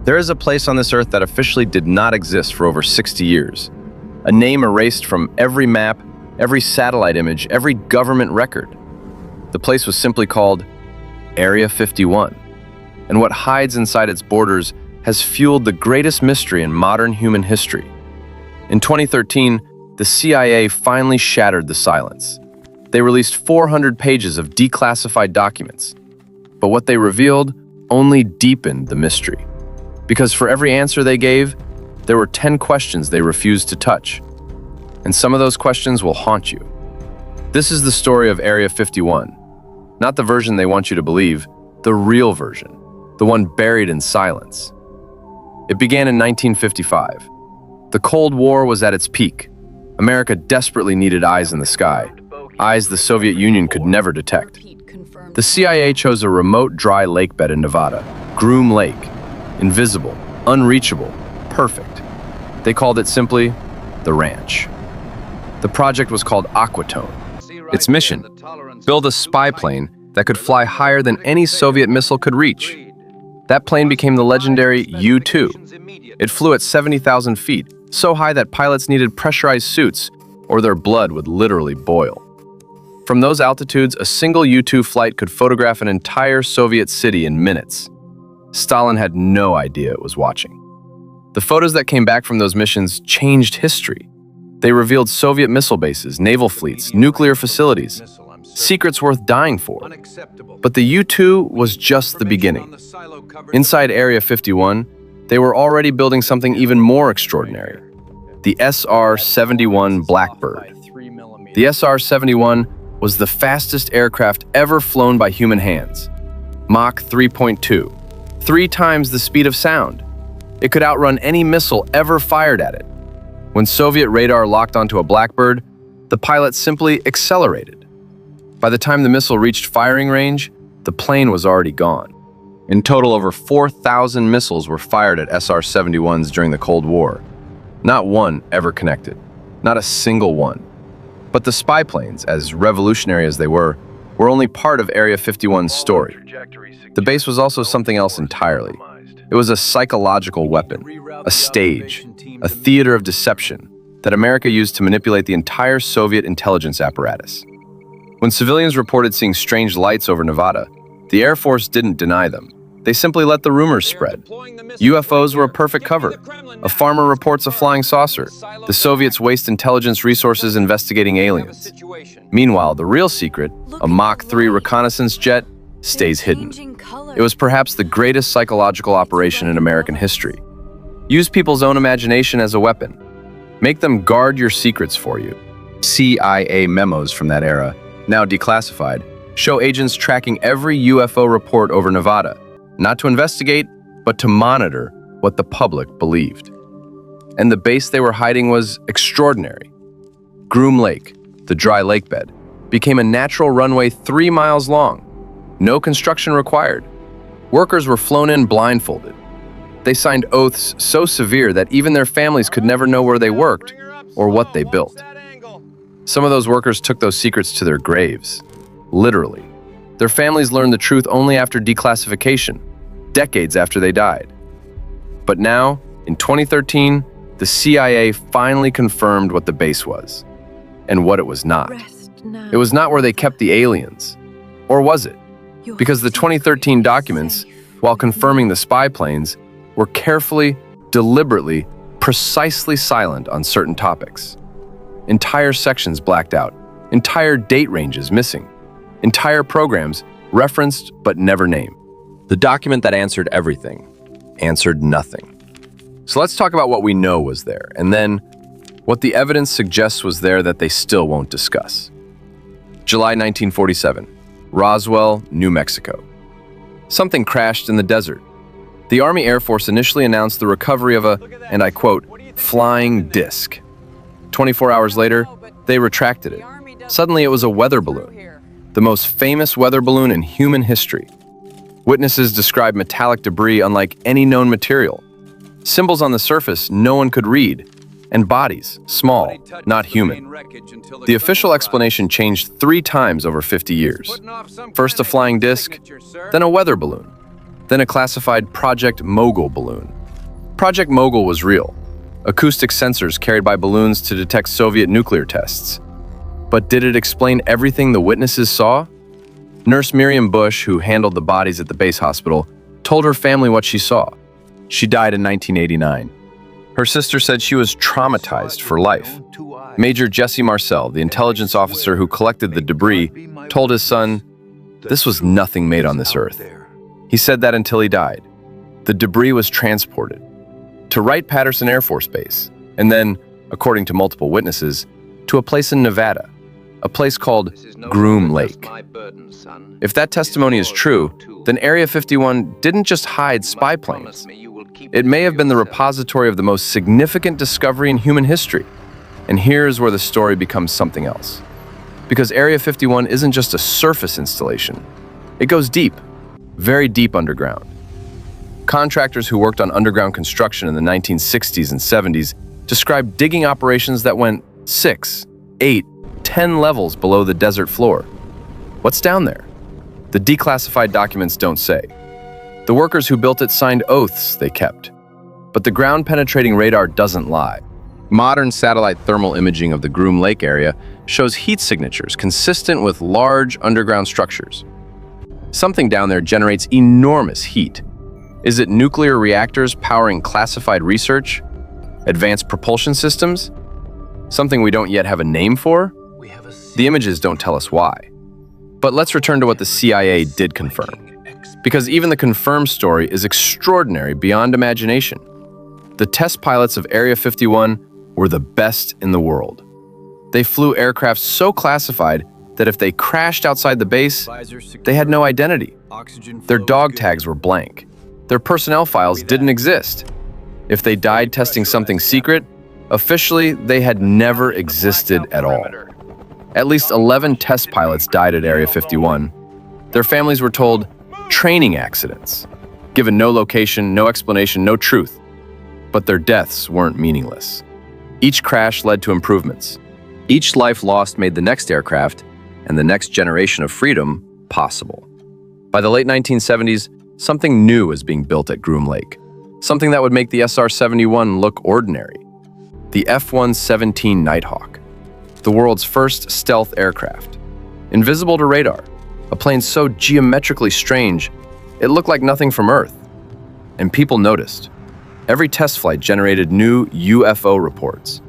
There is a place on this earth that officially did not exist for over 60 years. A name erased from every map, every satellite image, every government record. The place was simply called Area 51. And what hides inside its borders has fueled the greatest mystery in modern human history. In 2013, the CIA finally shattered the silence. They released 400 pages of declassified documents. But what they revealed only deepened the mystery. Because for every answer they gave, there were 10 questions they refused to touch. And some of those questions will haunt you. This is the story of Area 51. Not the version they want you to believe, the real version, the one buried in silence. It began in 1955. The Cold War was at its peak. America desperately needed eyes in the sky, eyes the Soviet Union could never detect. The CIA chose a remote dry lake bed in Nevada, Groom Lake. Invisible, unreachable, perfect. They called it simply the ranch. The project was called Aquatone. Its mission, build a spy plane that could fly higher than any Soviet missile could reach. That plane became the legendary U-2. It flew at 70,000 feet, so high that pilots needed pressurized suits or their blood would literally boil. From those altitudes, a single U-2 flight could photograph an entire Soviet city in minutes. Stalin had no idea it was watching. The photos that came back from those missions changed history. They revealed Soviet missile bases, naval fleets, nuclear facilities, secrets worth dying for. But the U-2 was just the beginning. Inside Area 51, they were already building something even more extraordinary, the SR-71 Blackbird. The SR-71 was the fastest aircraft ever flown by human hands. Mach 3.2. 3 times the speed of sound. It could outrun any missile ever fired at it. When Soviet radar locked onto a Blackbird, the pilot simply accelerated. By the time the missile reached firing range, the plane was already gone. In total, over 4,000 missiles were fired at SR-71s during the Cold War. Not one ever connected. Not a single one. But the spy planes, as revolutionary as they were only part of Area 51's story. The base was also something else entirely. It was a psychological weapon, a stage, a theater of deception that America used to manipulate the entire Soviet intelligence apparatus. When civilians reported seeing strange lights over Nevada, the Air Force didn't deny them. They simply let the rumors spread. UFOs were a perfect cover. A farmer reports a flying saucer. The Soviets waste intelligence resources investigating aliens. Meanwhile, the real secret, a Mach 3 reconnaissance jet, stays hidden. It was perhaps the greatest psychological operation in American history. Use people's own imagination as a weapon. Make them guard your secrets for you. CIA memos from that era, now declassified, show agents tracking every UFO report over Nevada, not to investigate, but to monitor what the public believed. And the base they were hiding was extraordinary. Groom Lake, the dry lake bed, became a natural runway 3 miles long. No construction required. Workers were flown in blindfolded. They signed oaths so severe that even their families could never know where they worked or what they built. Some of those workers took those secrets to their graves, literally. Their families learned the truth only after declassification, decades after they died. But now, in 2013, the CIA finally confirmed what the base was, and what it was not. It was not where they kept the aliens. Or was it? Because the 2013 documents, while confirming the spy planes, were carefully, deliberately, precisely silent on certain topics. Entire sections blacked out, entire date ranges missing, entire programs referenced but never named. The document that answered everything answered nothing. So let's talk about what we know was there, and then what the evidence suggests was there that they still won't discuss. July 1947, Roswell, New Mexico. Something crashed in the desert. The Army Air Force initially announced the recovery of a, and I quote, flying disc. 24 hours later, they retracted it. Suddenly it was a weather balloon, the most famous weather balloon in human history. Witnesses described metallic debris unlike any known material, symbols on the surface no one could read, and bodies, small, not human. The official explanation changed 3 times over 50 years. First a flying disc, then a weather balloon, then a classified Project Mogul balloon. Project Mogul was real. Acoustic sensors carried by balloons to detect Soviet nuclear tests. But did it explain everything the witnesses saw? Nurse Miriam Bush, who handled the bodies at the base hospital, told her family what she saw. She died in 1989. Her sister said she was traumatized for life. Major Jesse Marcel, the intelligence officer who collected the debris, told his son, "This was nothing made on this earth." He said that until he died. The debris was transported to Wright-Patterson Air Force Base, and then, according to multiple witnesses, to a place in Nevada, a place called Groom Lake. If that testimony is true, then Area 51 didn't just hide spy planes. It may have been the repository of the most significant discovery in human history. And here's where the story becomes something else. Because Area 51 isn't just a surface installation. It goes deep, very deep underground. Contractors who worked on underground construction in the 1960s and 70s described digging operations that went 6, 8, 10 levels below the desert floor. What's down there? The declassified documents don't say. The workers who built it signed oaths they kept. But the ground-penetrating radar doesn't lie. Modern satellite thermal imaging of the Groom Lake area shows heat signatures consistent with large underground structures. Something down there generates enormous heat. Is it nuclear reactors powering classified research? Advanced propulsion systems? Something we don't yet have a name for? The images don't tell us why. But let's return to what the CIA did confirm. Because even the confirmed story is extraordinary beyond imagination. The test pilots of Area 51 were the best in the world. They flew aircraft so classified that if they crashed outside the base, they had no identity. Their dog tags were blank. Their personnel files didn't exist. If they died testing something secret, officially they had never existed at all. At least 11 test pilots died at Area 51. Their families were told, training accidents, given no location, no explanation, no truth. But their deaths weren't meaningless. Each crash led to improvements. Each life lost made the next aircraft and the next generation of freedom possible. By the late 1970s, something new was being built at Groom Lake. Something that would make the SR-71 look ordinary. The F-117 Nighthawk, the world's first stealth aircraft. Invisible to radar, a plane so geometrically strange, it looked like nothing from Earth. And people noticed. Every test flight generated new UFO reports.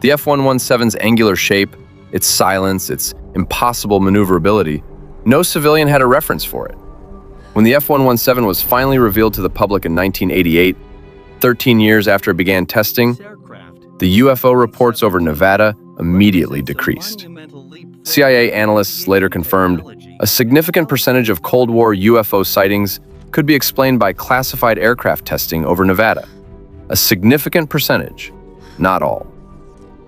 The F-117's angular shape, its silence, its impossible maneuverability, no civilian had a reference for it. When the F-117 was finally revealed to the public in 1988, 13 years after it began testing, the UFO reports over Nevada immediately decreased. CIA analysts later confirmed a significant percentage of Cold War UFO sightings could be explained by classified aircraft testing over Nevada. A significant percentage, not all.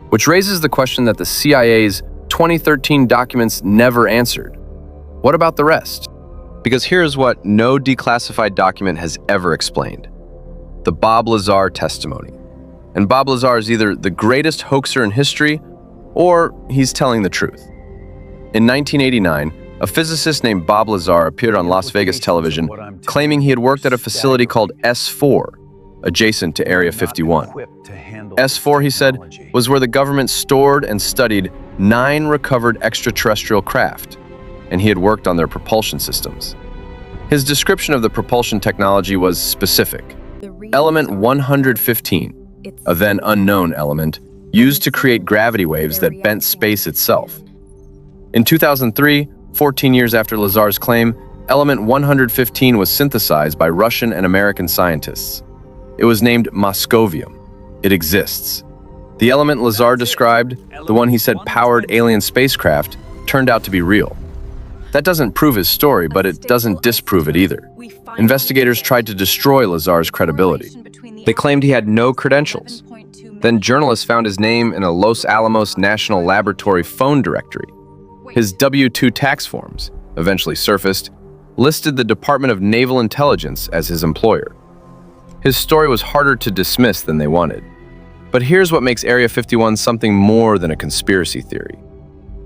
Which raises the question that the CIA's 2013 documents never answered. What about the rest? Because here's what no declassified document has ever explained. The Bob Lazar testimony. And Bob Lazar is either the greatest hoaxer in history, or he's telling the truth. In 1989, a physicist named Bob Lazar appeared on Las Vegas television claiming he had worked at a facility called S4, adjacent to Area 51. S4, he said, was where the government stored and studied 9 recovered extraterrestrial craft, and he had worked on their propulsion systems. His description of the propulsion technology was specific. Element 115, a then unknown element, used to create gravity waves that bent space itself. In 2003, 14 years after Lazar's claim, element 115 was synthesized by Russian and American scientists. It was named Moscovium. It exists. The element Lazar described, the one he said powered alien spacecraft, turned out to be real. That doesn't prove his story, but it doesn't disprove it either. Investigators tried to destroy Lazar's credibility. They claimed he had no credentials. Then journalists found his name in a Los Alamos National Laboratory phone directory. His W-2 tax forms, eventually surfaced, listed the Department of Naval Intelligence as his employer. His story was harder to dismiss than they wanted. But here's what makes Area 51 something more than a conspiracy theory.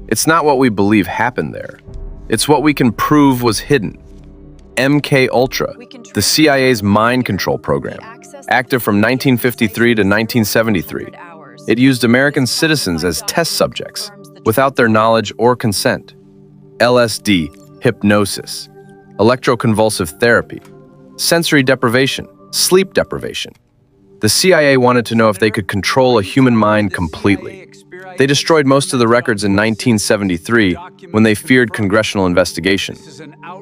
It's not what we believe happened there. It's what we can prove was hidden. MK Ultra, the CIA's mind control program. active from 1953 to 1973. It used American citizens as test subjects, without their knowledge or consent. LSD, hypnosis, electroconvulsive therapy, sensory deprivation, sleep deprivation. The CIA wanted to know if they could control a human mind completely. They destroyed most of the records in 1973 when they feared congressional investigation.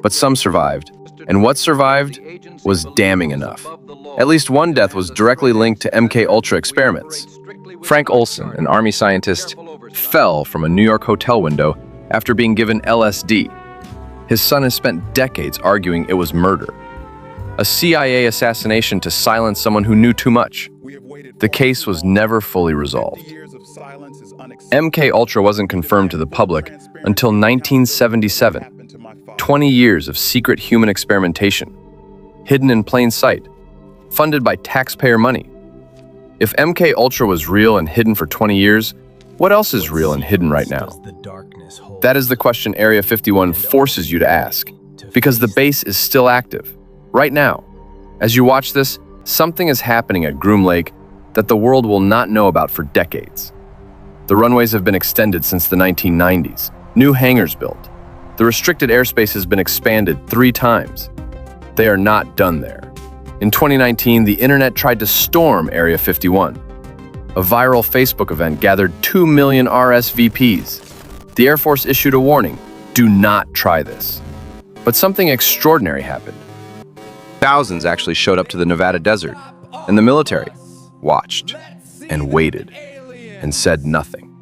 But some survived, and what survived was damning enough. At least one death was directly linked to MK-Ultra experiments. Frank Olson, an Army scientist, fell from a New York hotel window after being given LSD. His son has spent decades arguing it was murder. A CIA assassination to silence someone who knew too much. The case was never fully resolved. MK-Ultra wasn't confirmed to the public until 1977. 20 years of secret human experimentation, hidden in plain sight, funded by taxpayer money. If MK-Ultra was real and hidden for 20 years, what else is real and hidden right now? That is the question Area 51 forces you to ask, because the base is still active. Right now, as you watch this, something is happening at Groom Lake that the world will not know about for decades. The runways have been extended since the 1990s, new hangars built. The restricted airspace has been expanded 3 times. They are not done there. In 2019, the internet tried to storm Area 51. A viral Facebook event gathered 2 million RSVPs. The Air Force issued a warning, do not try this. But something extraordinary happened. Thousands actually showed up to the Nevada desert, and the military watched and waited and said nothing.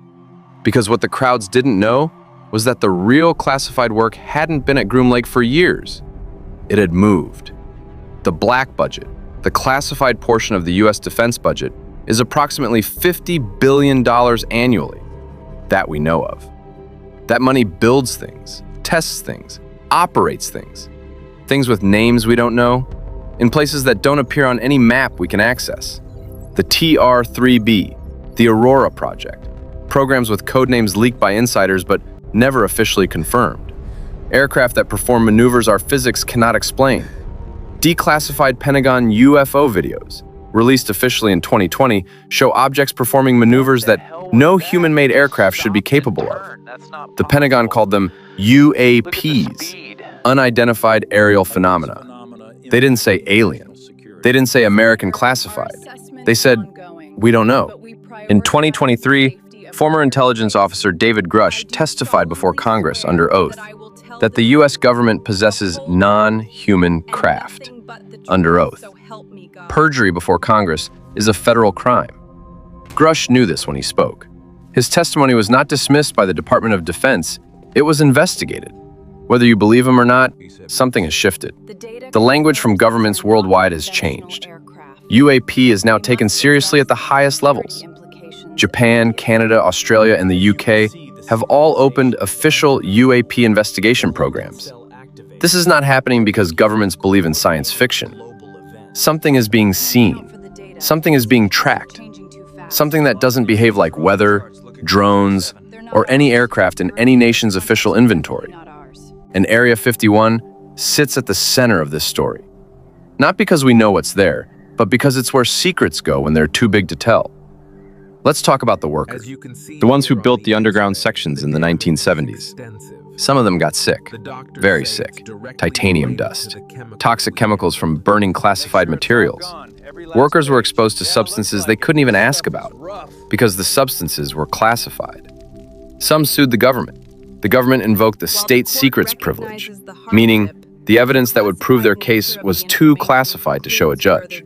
Because what the crowds didn't know was that the real classified work hadn't been at Groom Lake for years. It had moved. The black budget, the classified portion of the U.S. defense budget, is approximately $50 billion annually. That we know of. That money builds things, tests things, operates things. Things with names we don't know, in places that don't appear on any map we can access. The TR-3B, the Aurora project, programs with codenames leaked by insiders but never officially confirmed. Aircraft that perform maneuvers our physics cannot explain. Declassified Pentagon UFO videos, released officially in 2020, show objects performing maneuvers that no human-made aircraft should be capable of. The Pentagon called them UAPs, unidentified aerial phenomena. They didn't say alien. They didn't say American classified. They said, we don't know. In 2023, former intelligence officer David Grush testified before Congress under oath that the U.S. government possesses non-human craft, under oath. Perjury before Congress is a federal crime. Grush knew this when he spoke. His testimony was not dismissed by the Department of Defense, it was investigated. Whether you believe him or not, something has shifted. The language from governments worldwide has changed. UAP is now taken seriously at the highest levels. Japan, Canada, Australia, and the UK have all opened official UAP investigation programs. This is not happening because governments believe in science fiction. Something is being seen. Something is being tracked. Something that doesn't behave like weather, drones, or any aircraft in any nation's official inventory. And Area 51 sits at the center of this story. Not because we know what's there, but because it's where secrets go when they're too big to tell. Let's talk about the workers, the ones who built the underground sections in the 1970s. Some of them got sick, very sick. Titanium dust, toxic chemicals from burning classified materials. Workers were exposed to substances they couldn't even ask about because the substances were classified. Some sued the government. The government invoked the state secrets privilege, meaning the evidence that would prove their case was too classified to show a judge.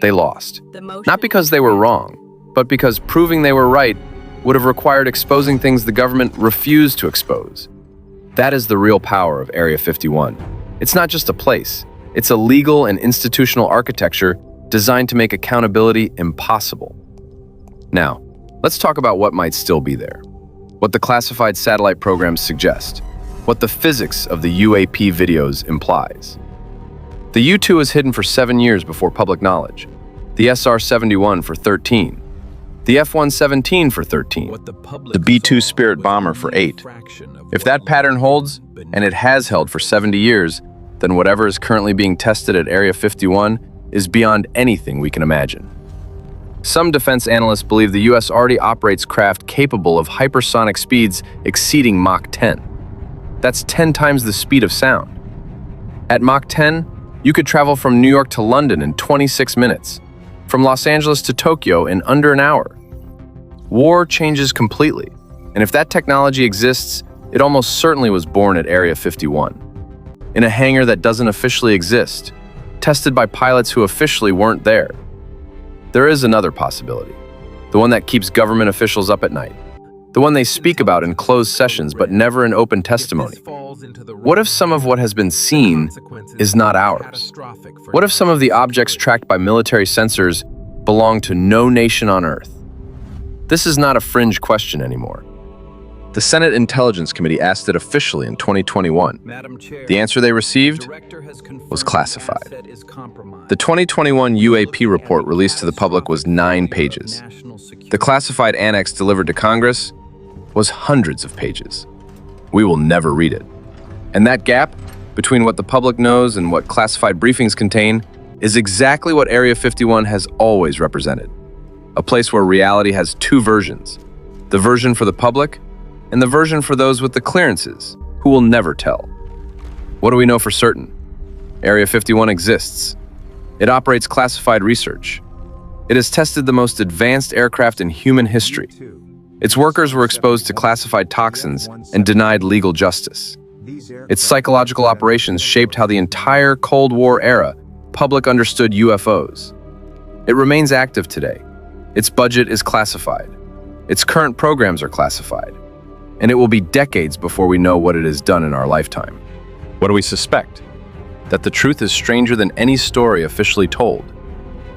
They lost, not because they were wrong, but because proving they were right would have required exposing things the government refused to expose. That is the real power of Area 51. It's not just a place, it's a legal and institutional architecture designed to make accountability impossible. Now, let's talk about what might still be there. What the classified satellite programs suggest. What the physics of the UAP videos implies. The U-2 was hidden for 7 years before public knowledge. The SR-71 for 13. The F-117 for 13, the B-2 Spirit bomber for 8. If that pattern holds, and it has held for 70 years, then whatever is currently being tested at Area 51 is beyond anything we can imagine. Some defense analysts believe the US already operates craft capable of hypersonic speeds exceeding Mach 10. That's 10 times the speed of sound. At Mach 10, you could travel from New York to London in 26 minutes, from Los Angeles to Tokyo in under an hour. War changes completely, and if that technology exists, it almost certainly was born at Area 51, in a hangar that doesn't officially exist, tested by pilots who officially weren't there. There is another possibility, the one that keeps government officials up at night, the one they speak about in closed sessions but never in open testimony. What if some of what has been seen is not ours? What if some of the objects tracked by military sensors belong to no nation on Earth? This is not a fringe question anymore. The Senate Intelligence Committee asked it officially in 2021. The answer they received was classified. The 2021 UAP report released to the public was 9 pages. The classified annex delivered to Congress was hundreds of pages. We will never read it. And that gap between what the public knows and what classified briefings contain is exactly what Area 51 has always represented. A place where reality has 2 versions, the version for the public and the version for those with the clearances, who will never tell. What do we know for certain? Area 51 exists. It operates classified research. It has tested the most advanced aircraft in human history. Its workers were exposed to classified toxins and denied legal justice. Its psychological operations shaped how the entire Cold War era public understood UFOs. It remains active today. Its budget is classified. Its current programs are classified. And it will be decades before we know what it has done in our lifetime. What do we suspect? That the truth is stranger than any story officially told.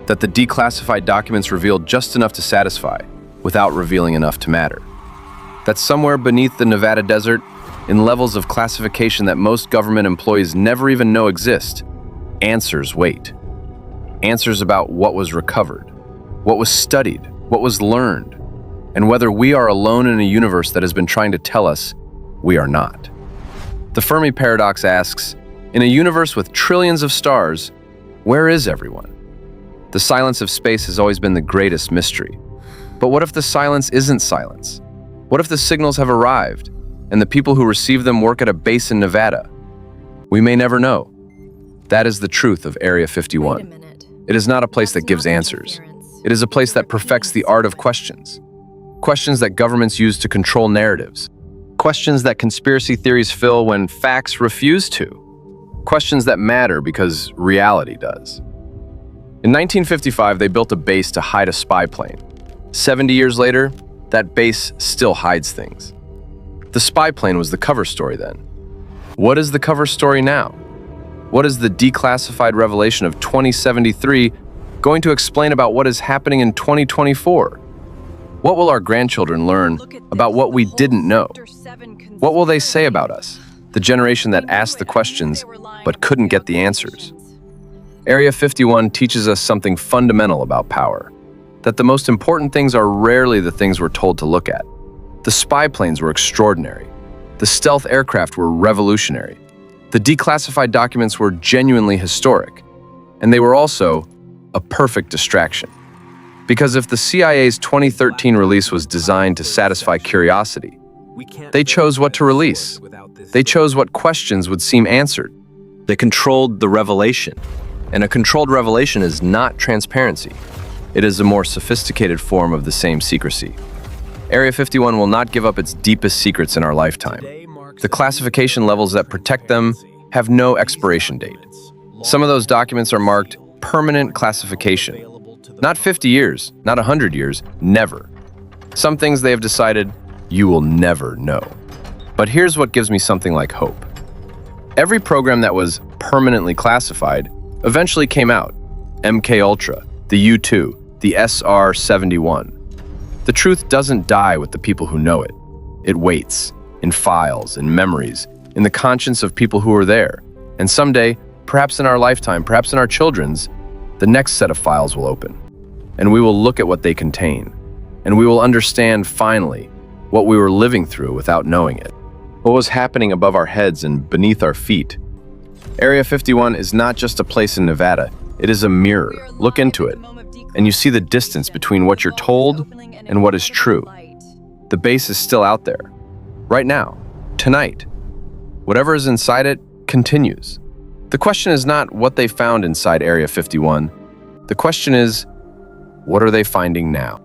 That the declassified documents revealed just enough to satisfy, without revealing enough to matter. That somewhere beneath the Nevada desert, in levels of classification that most government employees never even know exist, answers wait. Answers about what was recovered, what was studied, what was learned, and whether we are alone in a universe that has been trying to tell us we are not. The Fermi paradox asks, in a universe with trillions of stars, where is everyone? The silence of space has always been the greatest mystery. But what if the silence isn't silence? What if the signals have arrived, and the people who receive them work at a base in Nevada? We may never know. That is the truth of Area 51. It is not a place that gives answers. It is a place that perfects the art of questions. Questions that governments use to control narratives. Questions that conspiracy theories fill when facts refuse to. Questions that matter because reality does. In 1955, they built a base to hide a spy plane. 70 years later, that base still hides things. The spy plane was the cover story then. What is the cover story now? What is the declassified revelation of 2073 going to explain about what is happening in 2024? What will our grandchildren learn about what we didn't know? What will they say about us, the generation that asked the questions but couldn't get the answers? Area 51 teaches us something fundamental about power, that the most important things are rarely the things we're told to look at. The spy planes were extraordinary. The stealth aircraft were revolutionary. The declassified documents were genuinely historic. And they were also a perfect distraction. Because if the CIA's 2013 release was designed to satisfy curiosity, they chose what to release. They chose what questions would seem answered. They controlled the revelation. And a controlled revelation is not transparency. It is a more sophisticated form of the same secrecy. Area 51 will not give up its deepest secrets in our lifetime. The classification levels that protect them have no expiration date. Some of those documents are marked permanent classification. Not 50 years, not 100 years, never. Some things they have decided you will never know. But here's what gives me something like hope. Every program that was permanently classified eventually came out. MK Ultra, the U-2, the SR-71. The truth doesn't die with the people who know it. It waits, in files, in memories, in the conscience of people who are there. And someday, perhaps in our lifetime, perhaps in our children's, the next set of files will open. And we will look at what they contain. And we will understand, finally, what we were living through without knowing it. What was happening above our heads and beneath our feet. Area 51 is not just a place in Nevada. It is a mirror. Look into it, and you see the distance between what you're told and what is true. The base is still out there. Right now. Tonight. Whatever is inside it continues. The question is not what they found inside Area 51. The question is, what are they finding now?